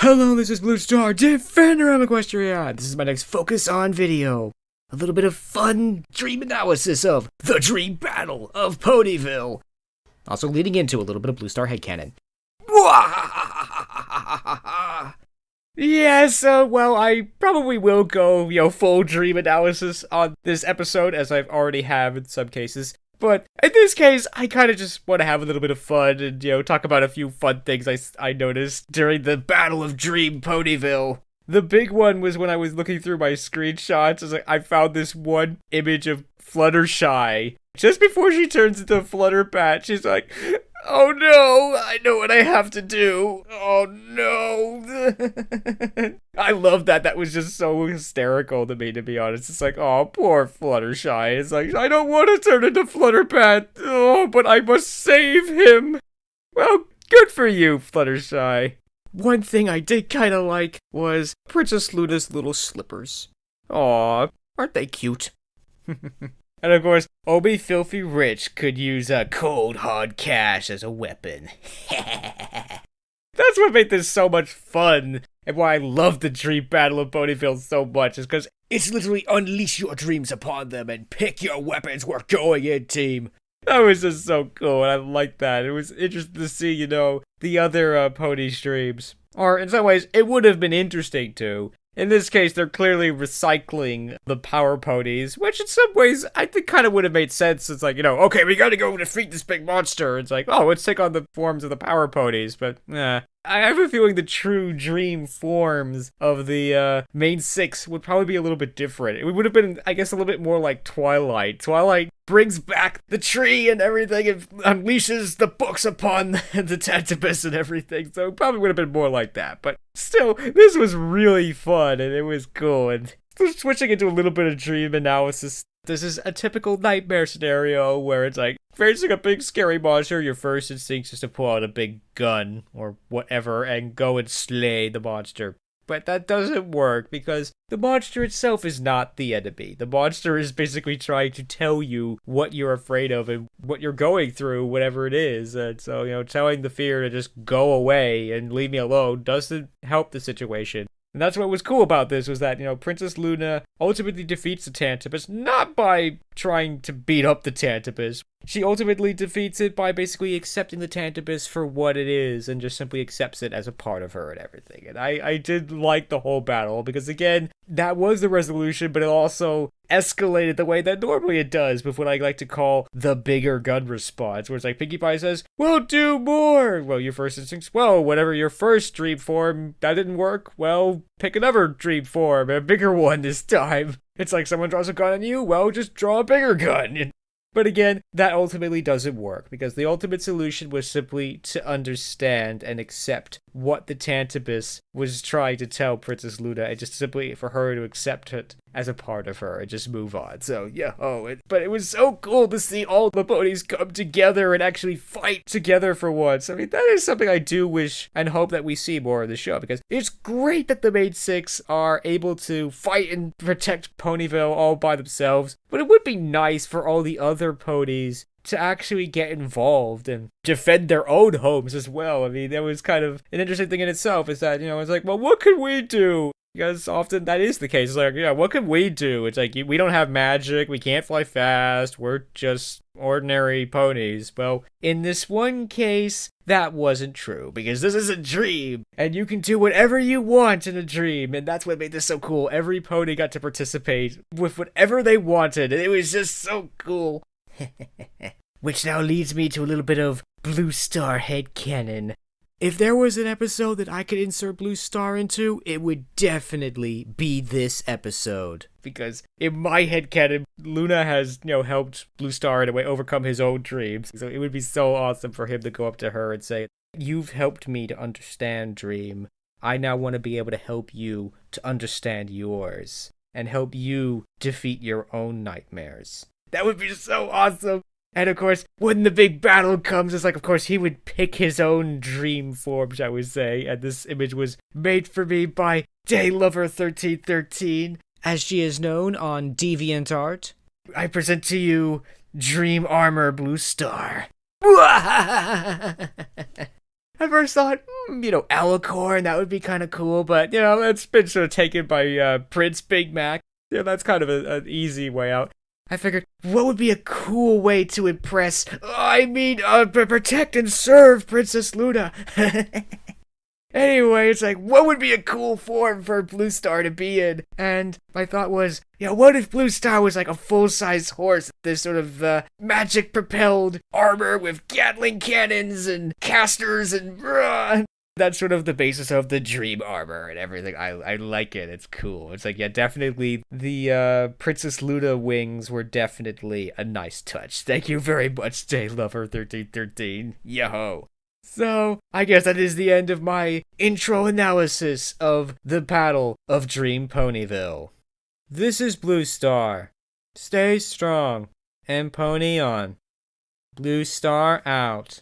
Hello, this is BlueStar, Defender of Equestria. This is my next Focus On video. A little bit of fun dream analysis of the Dream Battle of Ponyville. Also leading into a little bit of BlueStar headcanon. Yes, well, I probably will go, full dream analysis on this episode, as I've already have in some cases. But in this case, I kind of just want to have a little bit of fun and, talk about a few fun things I noticed during the Battle of Dream Ponville. The big one was when I was looking through my screenshots, I found this one image of Fluttershy. Just before she turns into Flutterpat, she's like, "Oh no, I know what I have to do. Oh no." I love that. That was just so hysterical to me, to be honest. It's like, oh, poor Fluttershy. It's like, I don't want to turn into Flutterpat. Oh, but I must save him. Well, good for you, Fluttershy. One thing I did kind of like was Princess Luna's little slippers. Aw, aren't they cute? And of course, Obi Filthy Rich could use a cold hard cash as a weapon. That's what made this so much fun, and why I love the Dream Battle of Ponyville so much, is because it's literally unleash your dreams upon them and pick your weapons. We're going in, team. That was just so cool, and I liked that. It was interesting to see, the other pony streams. Or, in some ways, it would have been interesting to. In this case, they're clearly recycling the power ponies, which in some ways, I think kind of would have made sense. It's like, okay, we gotta go defeat this big monster. It's like, oh, let's take on the forms of the power ponies, but, I have a feeling the true dream forms of the main six would probably be a little bit different. It would have been, I guess, a little bit more like Twilight. Twilight brings back the tree and everything and unleashes the books upon the Tantibus and everything. So it probably would have been more like that. But still, this was really fun and it was cool. And switching into a little bit of dream analysis, this is a typical nightmare scenario where it's like, facing a big scary monster, your first instinct is to pull out a big gun or whatever and go and slay the monster. But that doesn't work because the monster itself is not the enemy. The monster is basically trying to tell you what you're afraid of and what you're going through, whatever it is. And so, telling the fear to just go away and leave me alone doesn't help the situation. And that's what was cool about this, was that, Princess Luna ultimately defeats the Tantibus, not by trying to beat up the Tantibus. She ultimately defeats it by basically accepting the Tantibus for what it is, and just simply accepts it as a part of her and everything. And I did like the whole battle, because again, that was the resolution, but it also escalated the way that normally it does, with what I like to call the bigger gun response, where it's like Pinkie Pie says, "Well, do more!" Well, your first instinct's, well, whatever your first dream form, that didn't work, well, pick another dream form, a bigger one this time. It's like someone draws a gun on you, well, just draw a bigger gun. But again, that ultimately doesn't work, because the ultimate solution was simply to understand and accept what the Tantibus was trying to tell Princess Luna, and just simply for her to accept it as a part of her and just move on. So, yeah, but it was so cool to see all the ponies come together and actually fight together for once. I mean, that is something I do wish and hope that we see more of the show, because it's great that the main six are able to fight and protect Ponyville all by themselves, but it would be nice for all the other ponies to actually get involved and defend their own homes as well. I mean, that was kind of an interesting thing in itself, is that, it's like, well, what can we do? Because often that is the case. It's like, what can we do? It's like, we don't have magic, we can't fly fast, we're just ordinary ponies. Well, in this one case, that wasn't true, because this is a dream, and you can do whatever you want in a dream, and that's what made this so cool. Every pony got to participate with whatever they wanted, and it was just so cool. Which now leads me to a little bit of BlueStar headcanon. If there was an episode that I could insert BlueStar into, it would definitely be this episode. Because in my headcanon, Luna has, helped BlueStar in a way overcome his own dreams. So it would be so awesome for him to go up to her and say, "You've helped me to understand Dream. I now want to be able to help you to understand yours. And help you defeat your own nightmares." That would be so awesome. And of course, when the big battle comes, it's like, of course, he would pick his own dream form, shall we say. And this image was made for me by daylover1313, as she is known on Deviantart. I present to you Dream Armor BlueStar. I first thought, Alicorn, that would be kind of cool, but, that's been sort of taken by Prince Big Mac. Yeah, that's kind of an easy way out. I figured, what would be a cool way to impress, protect and serve Princess Luna? Anyway, it's like, what would be a cool form for BlueStar to be in? And my thought was, what if BlueStar was like a full-size horse? This sort of magic-propelled armor with Gatling cannons and casters and... That's sort of the basis of the dream armor and everything. I like it. It's cool. It's like, yeah, definitely the Princess Luna wings were definitely a nice touch. Thank you very much, Daylover1313. Yo-ho. So, I guess that is the end of my intro analysis of the Battle of Dream Ponyville. This is BlueStar. Stay strong and pony on. BlueStar out.